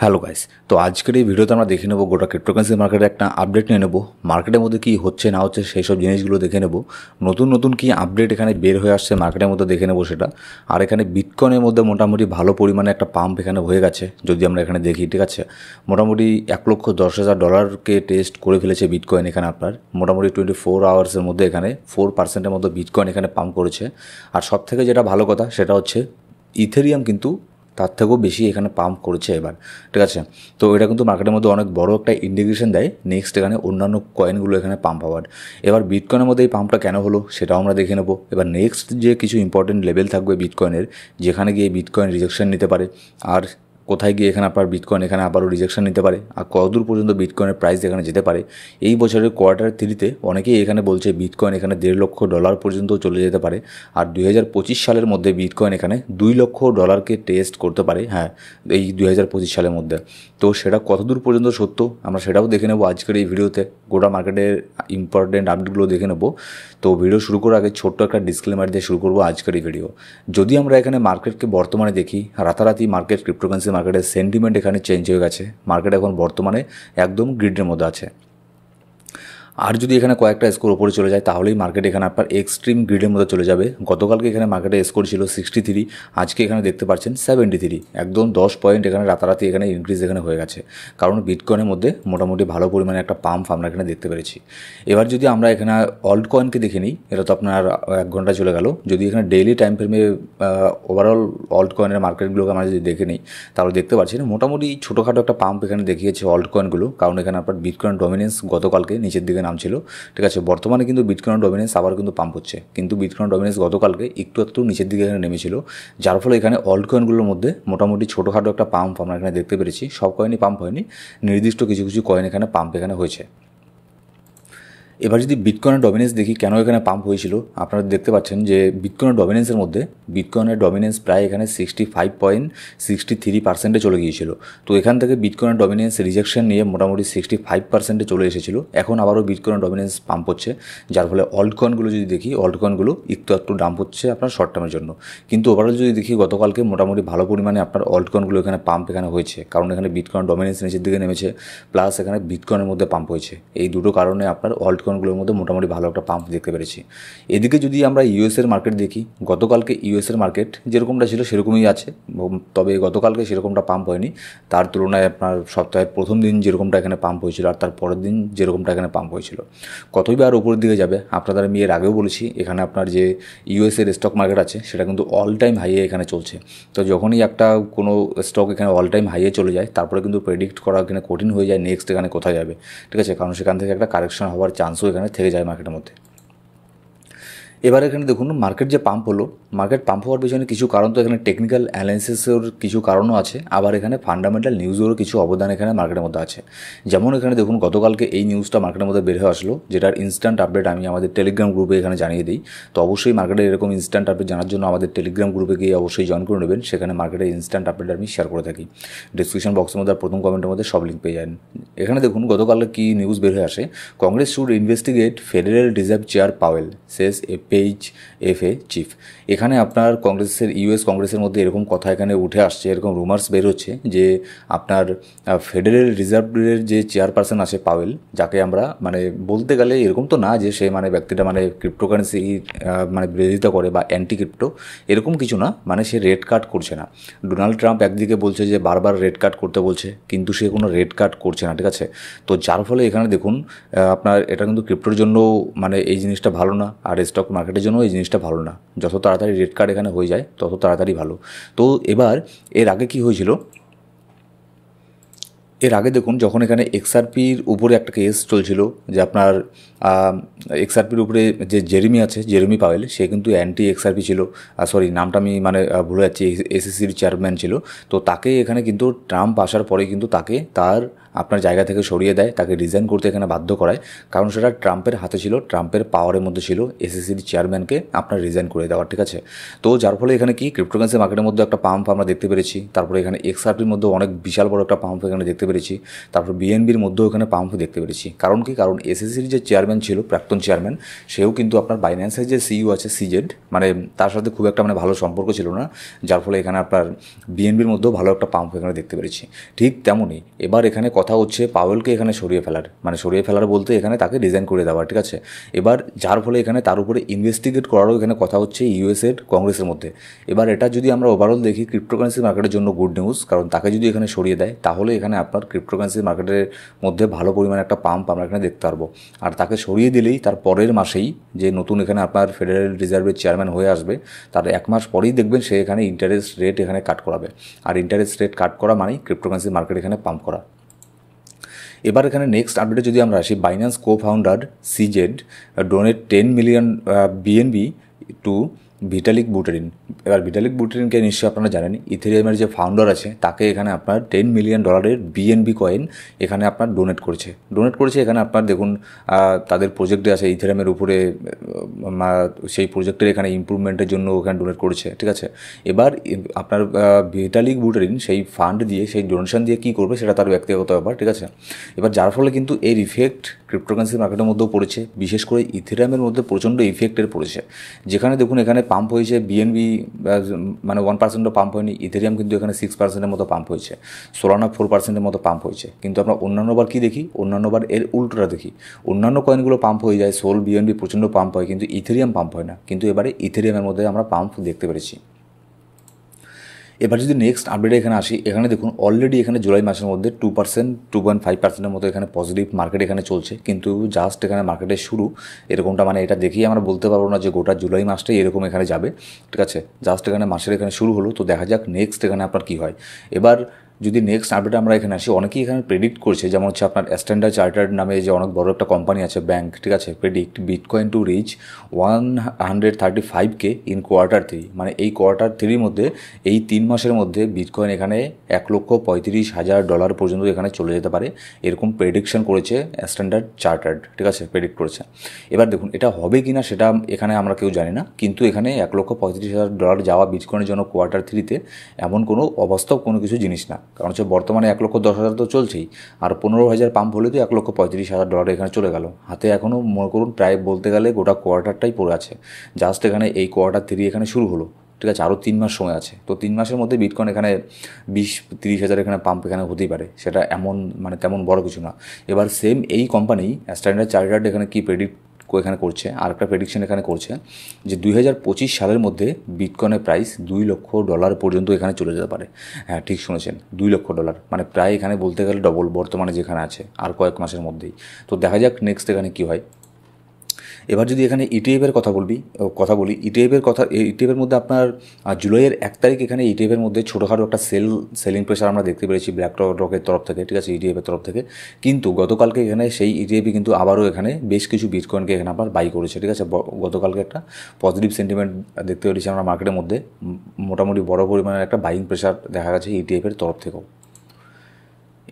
Hello guys, তো আজকের এই ভিডিওতে আমরা দেখে নেব গোটা ক্রিপ্টোকারেন্সি মার্কেটের একটা আপডেট নিয়ে নেব। মার্কেটের মধ্যে কী হচ্ছে না হচ্ছে সেই সব জিনিসগুলো দেখে নেব। নতুন নতুন কী আপডেট এখানে বের হয়ে আসছে মার্কেটের মধ্যে দেখে নেব সেটা। আর এখানে বিটকয়েনের মধ্যে মোটামুটি ভালো পরিমাণে একটা পাম্প এখানে হয়ে গেছে যদি আমরা এখানে দেখি, ঠিক আছে। মোটামুটি $1,10,000 টেস্ট করে ফেলেছে বিটকয়েন এখানে আপনার মোটামুটি 24 আওয়ার্সের মধ্যে এখানে 4%-এর মতো বিটকয়েন এখানে পাম্প করেছে। আর সব থেকে যেটা ভালো কথা সেটা হচ্ছে ইথেরিয়াম কিন্তু তার থেকেও বেশি এখানে পাম্প করেছে এবার, ঠিক আছে। তো এটা কিন্তু মার্কেটের মধ্যে অনেক বড় একটা ইন্ডিকেশন দেয় নেক্সট এখানে অন্যান্য কয়েনগুলো এখানে পাম্প হওয়ার। এবার বিটকয়েনের মধ্যে এই পাম্পটা কেন হলো সেটাও আমরা দেখে নেব। এবার নেক্সট যে কিছু ইম্পর্টেন্ট লেভেল থাকবে বিটকয়েনের, যেখানে গিয়ে বিটকয়েন রিজেকশন নিতে পারে, আর কোথায় গিয়ে এখানে আপনার বিটকয়েন এখানে আবারও রিজেকশন নিতে পারে, আর কতদূর পর্যন্ত বিটকয়েনের প্রাইস এখানে যেতে পারে। এই বছরের কোয়ার্টার 3-তে অনেকেই এখানে বলছে বিটকয়েন এখানে $1.5 লক্ষ পর্যন্ত চলে যেতে পারে। আর 2025 সালের মধ্যে বিটকয়েন এখানে $2 লক্ষ টেস্ট করতে পারে, হ্যাঁ, এই 2025 সালের মধ্যে। তো সেটা কতদূর পর্যন্ত সত্য আমরা সেটাও দেখে নেব আজকের এই ভিডিওতে। গোটা মার্কেটের ইম্পর্টেন্ট আপডেটগুলো দেখে নেব। তো ভিডিও শুরু করার আগে ছোট্ট একটা ডিসক্লেমার দিয়ে শুরু করবো আজকের এই ভিডিও। যদি আমরা এখানে মার্কেটকে বর্তমানে দেখি, রাতারাতি মার্কেট ক্রিপ্টোকারেন্সি মার্কেটের সেন্টিমেন্ট এখানে চেঞ্জ হয়ে গেছে। মার্কেট এখন বর্তমানে একদম গ্রিডের মধ্যে আছে। আর যদি এখানে কয়েকটা স্কোর ওপরে চলে যায় তাহলেই মার্কেট এখানে আপনার এক্সট্রিম গ্রিডের মধ্যে চলে যাবে। গতকালকে এখানে মার্কেটে স্কোর ছিল 63, আজকে এখানে দেখতে পাচ্ছেন 73, একদম 10 পয়েন্ট এখানে রাতারাতি এখানে ইনক্রিজ এখানে হয়ে গেছে। কারণ বিটকয়েনের মধ্যে মোটামুটি ভালো পরিমাণে একটা পাম্প আমরা এখানে দেখতে পেরেছি। এবার যদি আমরা এখানে অল্ট কয়েনকে দেখে নিই, এটা তো আপনার 1 ঘন্টা চলে গেল। যদি এখানে ডেইলি টাইম ফ্রেমে ওভারঅল অল্ট কয়েনের মার্কেটগুলোকে আমরা যদি দেখে নিই তাহলে দেখতে পাচ্ছি না মোটামুটি ছোটোখাটো একটা পাম্প এখানে দেখিয়েছে অল্ট কয়েনগুলো। কারণ এখানে আপনার বিটকয়েন ডমিনেন্স গতকালকে নিচের দিকে নামছিল, ঠিক আছে। বর্তমানে কিন্তু বিটকয়েন ডমিনেন্স আবার কিন্তু পাম্প হচ্ছে, কিন্তু বিটকয়েন ডমিনেন্স গতকালকে একটু নিচের দিকে এখানে নেমেছিল, যার ফলে এখানে অল্ট কয়েনগুলোর মধ্যে মোটামুটি ছোটোখাটো একটা পাম্প আমরা এখানে দেখতে পেরেছি। সব কয়েনই পাম্প হয়নি, নির্দিষ্ট কিছু কিছু কয়েন এখানে পাম্প এখানে হয়েছে। এবার যদি বিটকয়েনের ডমিনেন্স দেখি কেন এখানে পাম্প হয়েছিল, আপনারা দেখতে পাচ্ছেন যে বিটকয়েনের ডমিনেন্সের মধ্যে বিটকয়েনের ডমিনেন্স প্রায় এখানে 65.63%-এ চলে গিয়েছিল। তো এখান থেকে বিটকয়েনের ডমিনেন্স রিজেকশন নিয়ে মোটামুটি 65%-এ চলে এসেছিলো। এখন আবারও বিটকয়েনের ডমিনেন্স পাম্প হচ্ছে, যার ফলে অল্ট কয়েনগুলো যদি দেখি অল্ট কয়েনগুলো একটু ডাম্প হচ্ছে আপনার শর্ট টার্মের জন্য। কিন্তু ওভারঅল যদি দেখি গতকালকে মোটামুটি ভালো পরিমাণে আপনার অল্ট কয়েনগুলো এখানে পাম্প এখানে হয়েছে, কারণ এখানে বিটকয়েন ডমিনেন্স নিচের দিকে নেমেছে, প্লাস এখানে বিটকয়েনের মধ্যে পাম্প হয়েছে। এই দুটো কারণে আপনার অল্ট কয়েনগুলোর মধ্যে মোটামুটি ভালো একটা পাম্প দেখতে পেরেছি। এদিকে যদি আমরা ইউএসের মার্কেট দেখি, গতকালকে ইউএসের মার্কেট যেরকমটা ছিল সেরকমই আছে, তবে গতকালকে সেরকমটা পাম্প হয়নি। তার তুলনায় আপনার সপ্তাহের প্রথম দিন যেরকমটা এখানে পাম্প হয়েছিল আর তার পরের দিন যেরকমটা এখানে পাম্প হয়েছিল। কতইবার উপরের দিকে যাবে আপনাদের আমি এর আগেও বলেছি, এখানে আপনার যে ইউএসের স্টক মার্কেট আছে সেটা কিন্তু অল টাইম হাইয়ে এখানে চলছে। তো যখনই একটা কোনো স্টক এখানে অল টাইম হাইয়ে চলে যায় তারপরে কিন্তু প্রেডিক্ট করা এখানে কঠিন হয়ে যায় নেক্সট এখানে কোথায় যাবে, ঠিক আছে। কারণ সেখান থেকে একটা কারেকশন হওয়ার চান্সও এখানে থেকে যায় মার্কেটের মধ্যে। এবার এখানে দেখুন মার্কেট যে পাম্প হলো, মার্কেট পাম্প হওয়ার পিছনে কিছু কারণ তো এখানে টেকনিক্যাল অ্যানালাইসিসের কিছু কারণও আছে, আবার এখানে ফান্ডামেন্টাল নিউজেরও কিছু অবদান এখানে মার্কেটের মধ্যে আছে। যেমন এখানে দেখুন গতকালকে এই নিউজটা মার্কেটের মধ্যে বের হয়ে আসলো, যেটার ইনস্ট্যান্ট আপডেট আমি আমাদের টেলিগ্রাম গ্রুপে এখানে জানিয়ে দিই। তো অবশ্যই মার্কেটের এরকম ইনস্ট্যান্ট আপডেট জানার জন্য আমাদের টেলিগ্রাম গ্রুপে গিয়ে অবশ্যই জয়েন করে নেবেন। সেখানে মার্কেটের ইনস্ট্যান্ট আপডেট আমি শেয়ার করে থাকি। ডিসক্রিপশন বক্সের মধ্যে আর প্রথম কমেন্টের মধ্যে সব লিঙ্ক পেয়ে যান। এখানে দেখুন গতকালকে কি নিউজ বের হয়ে আসে, Congress should investigate Federal Reserve chair Powell says a page FA chief. এখানে আপনার কংগ্রেসের ইউএস কংগ্রেসের মধ্যে এরকম কথা এখানে উঠে আসছে, এরকম রুমার্স বের হচ্ছে যে আপনার ফেডারেল রিজার্ভের যে চেয়ারপারসন আছে পাওয়েল, যাকে আমরা মানে বলতে গেলে এরকম তো না যে সে মানে ব্যক্তিটা মানে ক্রিপ্টোকারেন্সি মানে বিরোধিতা করে বা অ্যান্টি ক্রিপ্টো, এরকম কিছু না। মানে সে রেড কার্ড করছে না। ডোনাল্ড ট্রাম্প একদিকে বলছে যে বারবার রেড কার্ড করতে বলছে, কিন্তু সে কোনো রেড কার্ড করছে না, ঠিক আছে। তো যার ফলে এখানে দেখুন আপনার এটা কিন্তু ক্রিপ্টোর জন্য মানে এই জিনিসটা ভালো না, আর স্টক মার্কেটের জন্য এই জিনিসটা ভালো না। যত তাড়াতাড়ি রেড কার্ড এখানে হয়ে যায় তত তাড়াতাড়ি ভালো। তো এবার এর আগে কি হয়েছিল, এর আগে দেখুন যখন এখানে XRPর উপরে একটা কেস চলছিল যে আপনার XRPর উপরে যে জেরেমি আছে, জেরেমি পাওয়েল, সে কিন্তু অ্যান্টি XRP ছিল। সরি নামটা আমি মানে ভুলে যাচ্ছি, SECর চেয়ারম্যান ছিল। তো তাকে এখানে কিন্তু ট্রাম্প আসার পরে কিন্তু তাকে তার আপনার জায়গা থেকে সরিয়ে দেয়, তাকে রিজাইন করতে এখানে বাধ্য করায়, কারণ সেটা ট্রাম্পের হাতে ছিল, ট্রাম্পের পাওয়ারের মধ্যে ছিল এসএসসির চেয়ারম্যানকে আপনার রিজাইন করে দেওয়ার, ঠিক আছে। তো যার ফলে এখানে কি ক্রিপ্টোকারেন্সি মার্কেটের মধ্যে একটা পাম্প আমরা দেখতে পেরেছি, তারপরে এখানে এক্সআরপির মধ্যে অনেক বিশাল বড় একটা পাম্প এখানে দেখতে পেরেছি, তারপর বিএনবির মধ্যেও এখানে পাম্প দেখতে পেরেছি। কারণ কি, কারণ এসএসসির যে চেয়ারম্যান ছিল, প্রাক্তন চেয়ারম্যান, সেও কিন্তু আপনার বাইন্যান্সের যে সিইও আছে সিজেড, মানে তার সাথে খুব একটা মানে ভালো সম্পর্ক ছিল না, যার ফলে এখানে আপনার বিএনবির মধ্যেও ভালো একটা পাম্প এখানে দেখতে পেরেছি। ঠিক তেমনই এবার এখানে কথা হচ্ছে পাওয়েলকে এখানে সরিয়ে ফেলার, মানে সরিয়ে ফেলার বলতে এখানে তাকে রিজাইন করে দেওয়া, ঠিক আছে। এবার যার ফলে এখানে তার উপরে ইনভেস্টিগেট করারও এখানে কথা হচ্ছে ইউএসের কংগ্রেসের মধ্যে। এবার এটা যদি আমরা ওভারঅল দেখি ক্রিপ্টোকারেন্সি মার্কেটের জন্য গুড নিউজ, কারণ তাকে যদি এখানে সরিয়ে দেয় তাহলে এখানে আপনার ক্রিপ্টোকারেন্সি মার্কেটের মধ্যে ভালো পরিমাণে একটা পাম্প আমরা এখানে দেখতে পারবো। আর তাকে সরিয়ে দিলেই তার পরের মাসেই যে নতুন এখানে আপনার ফেডারেল রিজার্ভের চেয়ারম্যান হয়ে আসবে, তার 1 মাস পরেই দেখবেন সে এখানে ইন্টারেস্ট রেট এখানে কাট করাবে। আর ইন্টারেস্ট রেট কাট করা মানেই ক্রিপ্টোকারেন্সি মার্কেট এখানে পাম্প করা। এবার এখানে নেক্সট আপডেটে যদি আমরা আসি, Binance co founder CZ donate 10 million BNB to Vitalik Buterin. এবার ভিটালিক বুটেরিনকে নিশ্চয়ই আপনারা জানেন, ইথেরিয়ামের যে ফাউন্ডার আছে তাকে এখানে আপনার $10 মিলিয়ন বিএনবি কয়েন এখানে আপনার ডোনেট করেছে। এখানে আপনার দেখুন তাদের প্রজেক্টে আছে ইথেরিয়ামের উপরে, সেই প্রজেক্টের এখানে ইমপ্রুভমেন্টের জন্য ওখানে ডোনেট করেছে, ঠিক আছে। এবার আপনার ভিটালিক বুটেরিন সেই ফান্ড দিয়ে, সেই ডোনেশন দিয়ে কী করবে সেটা তার ব্যক্তিগত ব্যাপার, ঠিক আছে। এবার যার ফলে কিন্তু এর ইফেক্ট ক্রিপ্টোকারেন্সি মার্কেটের মধ্যেও পড়েছে, বিশেষ করে ইথেরিয়ামের মধ্যে প্রচণ্ড ইফেক্টের পড়েছে। যেখানে দেখুন এখানে পাম্প হয়েছে বিএনবি মানে 1%ও পাম্প হয়নি, ইথেরিয়াম কিন্তু এখানে 6%-এর মতো পাম্প হয়েছে, সোলানা 4%-এর মতো পাম্প হয়েছে। কিন্তু আমরা অন্যান্যবার কী দেখি, অন্যান্যবার এর উল্টোটা দেখি, অন্যান্য কয়েনগুলো পাম্প হয়ে যায়, সোল বিএনবি প্রচণ্ড পাম্প হয়, কিন্তু ইথেরিয়াম পাম্প হয় না। কিন্তু এবারে ইথেরিয়ামের মধ্যে আমরা পাম্প দেখতে পেরেছি। এবার যদি নেক্সট আপডেটে এখানে আসি, এখানে দেখুন অলরেডি এখানে জুলাই মাসের মধ্যে 2%, 2.5%-এর মতো এখানে পজিটিভ মার্কেট এখানে চলছে, কিন্তু জাস্ট এখানে মার্কেটের শুরু এরকমটা, মানে এটা দেখেই আমরা বলতে পারবো না যে গোটা জুলাই মাসটাই এরকম এখানে যাবে, ঠিক আছে। জাস্ট এখানে মাসের এখানে শুরু হলো, তো দেখা যাক নেক্সট এখানে আপনার কী হয়। এবার যদি নেক্সট আপডেট আমরা এখানে আসি, অনেকেই এখানে প্রেডিক্ট করছে, যেমন হচ্ছে আপনার স্ট্যান্ডার্ড চার্টার্ড নামে যে অনেক বড় একটা কোম্পানি আছে, ব্যাংক, ঠিক আছে, predict bitcoin to reach 135K in quarter 3, মানে এই কোয়ার্টার 3-র মধ্যে, এই 3 মাসের মধ্যে বিটকয়েন এখানে $1,35,000 পর্যন্ত এখানে চলে যেতে পারে, এরকম প্রেডিকশন করেছে স্ট্যান্ডার্ড চার্টার্ড, ঠিক আছে, প্রেডিক্ট করেছে। এবার দেখুন এটা হবে কি না সেটা এখানে আমরা কেউ জানি না, কিন্তু এখানে $1,35,000 যাওয়া বিটকয়েনের জন্য কোয়ার্টার 3-তে এমন কোনো অবাস্তব কোনো কিছু জিনিস না, কারণ হচ্ছে বর্তমানে 1,10,000 তো চলছেই, আর 15,000 পাম্প হলে তো $1,35,000 এখানে চলে গেল হাতে। এখনও মনে করুন প্রায় বলতে গেলে গোটা কোয়ার্টারটাই পড়ে আছে, জাস্ট এখানে এই কোয়ার্টার 3 এখানে শুরু হলো, ঠিক আছে, আরও 3 মাস সময় আছে। তো 3 মাসের মধ্যে বিটকয়েন এখানে 20-30,000 এখানে পাম্প এখানে হতেই পারে, সেটা এমন মানে তেমন বড় কিছু না। এবার সেম এই কোম্পানি স্ট্যান্ডার্ড চার্টার্ড এখানে কি প্রেডিক্ট এখানে করছে, আর একটা প্রেডিকশন এখানে করছে যে 2025 সালের মধ্যে বিটকয়েনের প্রাইস $2,00,000 পর্যন্ত এখানে চলে যেতে পারে। হ্যাঁ ঠিক শুনেছেন, $2,00,000, মানে প্রায় এখানে বলতে গেলে ডবল বর্তমানে যেখানে আছে, আর কয়েক মাসের মধ্যেই। তো দেখা যাক নেক্সট এখানে কী হয়। এবার যদি এখানে ইটিএফের কথা বলি ইটিএফের মধ্যে আপনার জুলাইয়ের 1 তারিখ এখানে ইটিএফের মধ্যে ছোটোখাটো একটা সেলিং প্রেশার আমরা দেখতে পেরেছি ব্ল্যাক রকের তরফ থেকে, ঠিক আছে, ইটিএফের তরফ থেকে। কিন্তু গতকালকে এখানে সেই ইটিএফই কিন্তু আবারও এখানে বেশ কিছু বিটকয়েনকে এখানে আবার বাই করেছে, ঠিক আছে। গতকালকে একটা পজিটিভ সেন্টিমেন্ট দেখতে পেরেছি আমরা মার্কেটের মধ্যে, মোটামুটি বড় পরিমাণের একটা বাইং প্রেশার দেখা গেছে ইটিএফের তরফ থেকেও।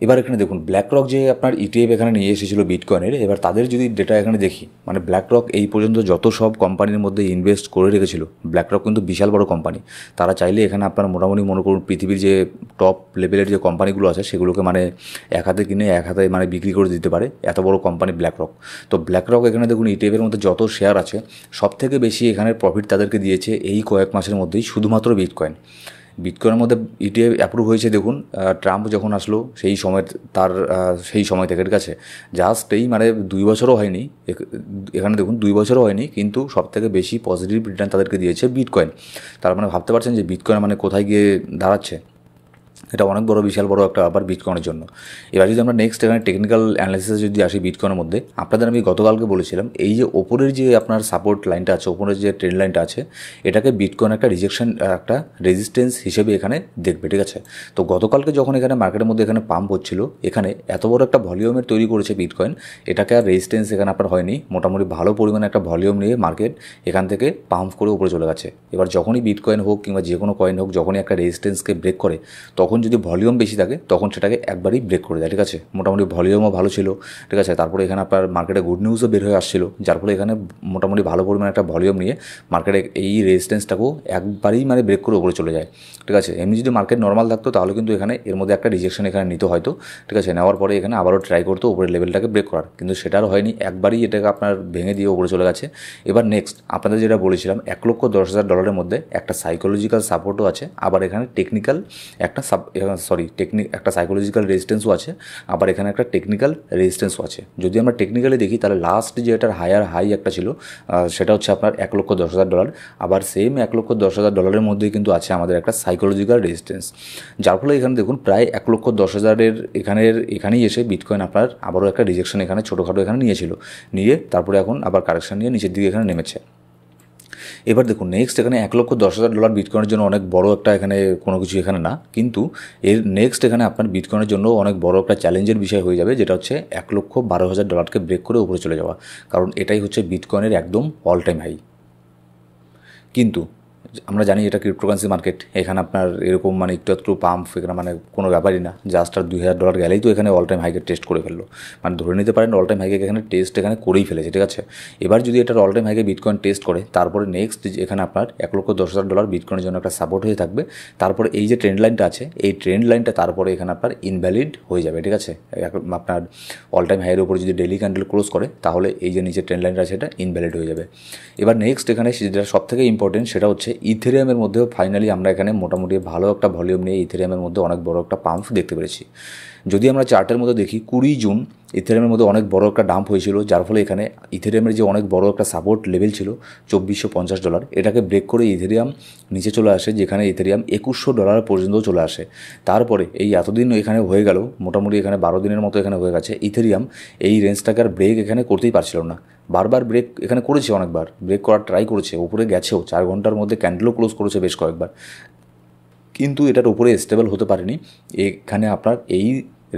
এবার এখানে দেখুন ব্ল্যাক রক যে আপনার ইটিএফ এখানে নিয়ে এসেছিলো বিটকয়েনের, এবার তাদের যদি ডেটা এখানে দেখি, মানে ব্ল্যাক রক এই পর্যন্ত যত সব কোম্পানির মধ্যে ইনভেস্ট করে রেখেছিল, ব্ল্যাক রক কিন্তু বিশাল বড় কোম্পানি, তারা চাইলে এখানে আপনার মোটামুটি মনে করুন পৃথিবীর যে টপ লেভেলের যে কোম্পানিগুলো আছে সেগুলোকে মানে এক হাতে কিনে এক হাতে মানে বিক্রি করে দিতে পারে, এত বড় কোম্পানি ব্ল্যাক রক। তো ব্ল্যাক রক এখানে দেখুন ইটিএফের মধ্যে যত শেয়ার আছে সব থেকে বেশি এখানে প্রফিট তাদেরকে দিয়েছে এই কয়েক মাসের মধ্যেই শুধুমাত্র বিটকয়েনের মধ্যে ইটিএফ অ্যাপ্রুভ হয়েছে। দেখুন ট্রাম্প যখন আসলো সেই সময় থেকে, ঠিক আছে, জাস্ট এই মানে 2 বছরও হয়নি, এখানে দেখুন 2 বছরও হয়নি, কিন্তু সব থেকে বেশি পজিটিভ রিটার্ন তাদেরকে দিয়েছে বিটকয়েন। তার মানে ভাবতে পারছেন যে বিটকয়েন মানে কোথায় গিয়ে দাঁড়াচ্ছে, এটা অনেক বড় বিশাল বড় একটা ব্যাপার বিটকয়েনের জন্য। এবার যদি আমরা নেক্সট এখানে টেকনিক্যাল অ্যানালিসিসে যদি আসি বিটকয়েনের মধ্যে, আপনাদের আমি গতকালকে বলেছিলাম এই যে ওপরের যে আপনার সাপোর্ট লাইনটা আছে, ওপরের যে ট্রেন্ড লাইনটা আছে, এটাকে বিটকয়েন একটা একটা রেজিস্ট্যান্স হিসেবে এখানে দেখবে, ঠিক আছে। তো গতকালকে যখন এখানে মার্কেটের মধ্যে এখানে পাম্প হচ্ছিল, এখানে এত বড় একটা ভলিউমের তৈরি করেছে বিটকয়েন, এটাকে আর রেজিস্ট্যান্স এখানে আপনার হয়নি, মোটামুটি ভালো পরিমাণে একটা ভলিউম নিয়ে মার্কেট এখান থেকে পাম্প করে উপরে চলে গেছে। এবার যখনই বিটকয়েন হোক কিংবা যে কোনো কয়েন হোক, যখনই একটা রেজিস্ট্যান্সকে ব্রেক করে, তখন যদি ভলিউম বেশি থাকে তখন সেটাকে একবারই ব্রেক করে দেয়, ঠিক আছে। মোটামুটি ভলিউমও ভালো ছিল, ঠিক আছে। তারপরে এখানে আপনার মার্কেটে গুড নিউজও বের হয়ে আসছিল, যার ফলে এখানে মোটামুটি ভালো পরিমাণে একটা ভলিউম নিয়ে মার্কেটে এই রেজিস্ট্যান্সটাকেও একবারই মানে ব্রেক করে উপরে চলে যায়, ঠিক আছে। এমনি যদি মার্কেট নর্মাল থাকতো তাহলে কিন্তু এখানে এর মধ্যে একটা রিজেকশন এখানে নিতে হয়তো, ঠিক আছে। নেওয়ার পরে এখানে আবারও ট্রাই করতো উপরের লেভেলটাকে ব্রেক করার, কিন্তু সেটা আর হয়নি, একবারই এটাকে আপনার ভেঙে দিয়ে উপরে চলে গেছে। এবার নেক্সট আপনাদের যেটা বলেছিলাম $1,10,000 মধ্যে একটা সাইকোলজিক্যাল সাপোর্টও আছে, আবার এখানে টেকনিক্যাল একটা একটা সাইকোলজিক্যাল রেজিস্ট্যান্সও আছে, আবার এখানে একটা টেকনিক্যাল রেজিস্ট্যান্সও আছে। যদি আমরা টেকনিক্যালি দেখি তাহলে লাস্ট যে এটার হায়ার হাই একটা ছিল সেটা হচ্ছে আপনার $1,10,000, আবার সেম $1,10,000 মধ্যেই কিন্তু আছে আমাদের একটা সাইকোলজিক্যাল রেজিস্ট্যান্স, যার ফলে এখানে দেখুন প্রায় 1,10,000 এখানেই এসে বিটকয়েন আপনার আবারও একটা রিজেকশন এখানে ছোটোখাটো এখানে নিয়ে তারপরে এখন আবার কারেকশন নিয়ে নিচের দিকে এখানে নেমেছে। এবার দেখুন নেক্সট এখানে $1,10,000 বিটকয়েনের জন্য অনেক বড় একটা এখানে কোনো কিছু এখানে না, কিন্তু এর নেক্সট এখানে আপনার বিটকয়েনের জন্য অনেক বড় একটা চ্যালেঞ্জের বিষয় হয়ে যাবে, যেটা হচ্ছে $1,12,000 ব্রেক করে উপরে চলে যাওয়া, কারণ এটাই হচ্ছে বিটকয়েনের একদম অল টাইম হাই। কিন্তু আমরা জানি এটা ক্রিপ্টোকারেন্সি মার্কেট, এখানে আপনার এরকম মানে একটু পাম্প এখানে মানে কোনো ব্যাপারই না, জাস্ট আর $2,000 গেলেই তো এখানে অল টাইম হাইকে টেস্ট করে ফেললো, মানে ধরে নিতে পারেন অল টাইম হাইকে এখানে টেস্ট এখানে করেই ফেলেছে, ঠিক আছে। এবার যদি এটার অল টাইম হাইকে বিটকয়েন টেস্ট করে তারপরে নেক্সট এখানে আপনার $1,10,000 বিটকয়েনের জন্য একটা সাপোর্ট হয়ে থাকবে, তারপরে এই যে ট্রেন্ড লাইনটা আছে এই ট্রেন্ড লাইনটা তারপরে এখানে আপনার ইনভ্যালিড হয়ে যাবে, ঠিক আছে। আপনার অল টাইম হাইয়ের উপরে যদি ডেলি ক্যান্ডেল ক্লোজ করে তাহলে এই যে নিচে ট্রেন্ড লাইনটা আছে এটা ইনভ্যালিড হয়ে যাবে। এবার নেক্সট এখানে যেটা সবথেকে ইম্পর্টেন্ট সেটা হচ্ছে ইথেরিয়ামের মধ্যেও ফাইনালি আমরা এখানে মোটামুটি ভালো একটা ভলিউম নিয়ে ইথেরিয়ামের মধ্যে অনেক বড় একটা পাম্প দেখতে পেরেছি। যদি আমরা চার্টের মধ্যে দেখি 20 জুন ইথেরিয়ামের মধ্যে অনেক বড় একটা ডাম্প হয়েছিল, যার ফলে এখানে ইথেরিয়ামের যে অনেক বড় একটা সাপোর্ট লেভেল ছিল $2,450, এটাকে ব্রেক করে ইথেরিয়াম নিচে চলে আসে, যেখানে ইথেরিয়াম $2,100 পর্যন্ত চলে আসে। তারপরে এই এতদিন এখানে হয়ে গেল, মোটামুটি এখানে 12 দিনের মতো এখানে হয়ে গেছে, ইথেরিয়াম এই রেঞ্জটাকে আর ব্রেক এখানে করতেই পারছিল না, বারবার ব্রেক এখানে করেছে, অনেকবার ব্রেক করার ট্রাই করেছে, উপরে গেছেও, 4 ঘন্টার মধ্যে ক্যান্ডেলও ক্লোজ করেছে বেশ কয়েকবার, কিন্তু এটার উপরে স্টেবল হতে পারেনি, এখানে আপনার এই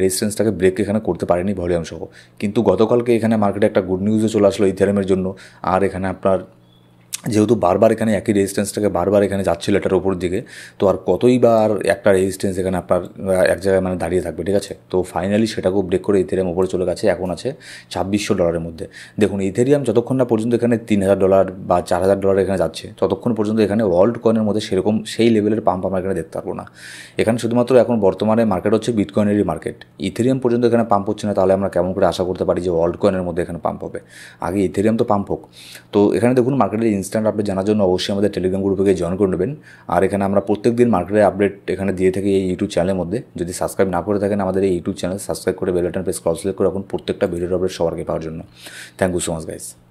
রেজিস্ট্যান্সটাকে ব্রেক এখানে করতে পারেনি ভলিউম সহ। কিন্তু গতকালকে এখানে মার্কেটে একটা গুড নিউজও চলে আসলো ইথেরিয়ামের জন্য, আর এখানে আপনার যেহেতু বারবার এখানে একই রেজিস্ট্যান্সটাকে বারবার এখানে যাচ্ছিল এটার উপর দিকে, তো আর কতই বা আর একটা রেজিস্ট্যান্স এখানে আপনার এক জায়গায় মানে দাঁড়িয়ে থাকবে, ঠিক আছে। তো ফাইনালি সেটাকেও ব্রেক করে ইথেরিয়াম উপরে চলে গেছে, এখন আছে $2,600 মধ্যে। দেখুন ইথেরিয়াম যতক্ষণ না পর্যন্ত এখানে $3,000 বা $4,000 এখানে যাচ্ছে ততক্ষণ পর্যন্ত এখানে ওয়ার্ল্ড কয়েনের মধ্যে সেরকম সেই লেভেলের পাম্প আমরা এখানে দেখতে পারবো না। এখানে শুধুমাত্র এখন বর্তমানে মার্কেট হচ্ছে বিটকয়েনেরই মার্কেট, ইথেরিয়াম পর্যন্ত এখানে পাম্প হচ্ছে না, তাহলে আমরা কেমন করে আশা করতে পারি যে ওয়ার্ল্ড কয়েনের মধ্যে এখানে পাম্প হবে? আগে ইথেরিয়াম তো পাম্প হোক। তো এখানে দেখুন মার্কেটের ইনস্ট্যান্ট আপডেট জানার জন্য অবশ্যই আমাদের টেলিগ্রাম গ্রুপে জয়েন করে নেবেন, আর এখানে আমরা প্রত্যেক দিন মার্কেটের আপডেট এখানে দিয়ে থাকি এই ইউটিউব চ্যানেলের মধ্যে। যদি সাবস্ক্রাইব না করে থাকেন আমাদের এই ইউটিউব চ্যানেল সাবস্ক্রাইব করে বেল বাটন প্রেস করে রাখুন প্রত্যেকটা ভিডিওর আপডেট সবার আগে পাওয়ার জন্য। Thank you so much guys.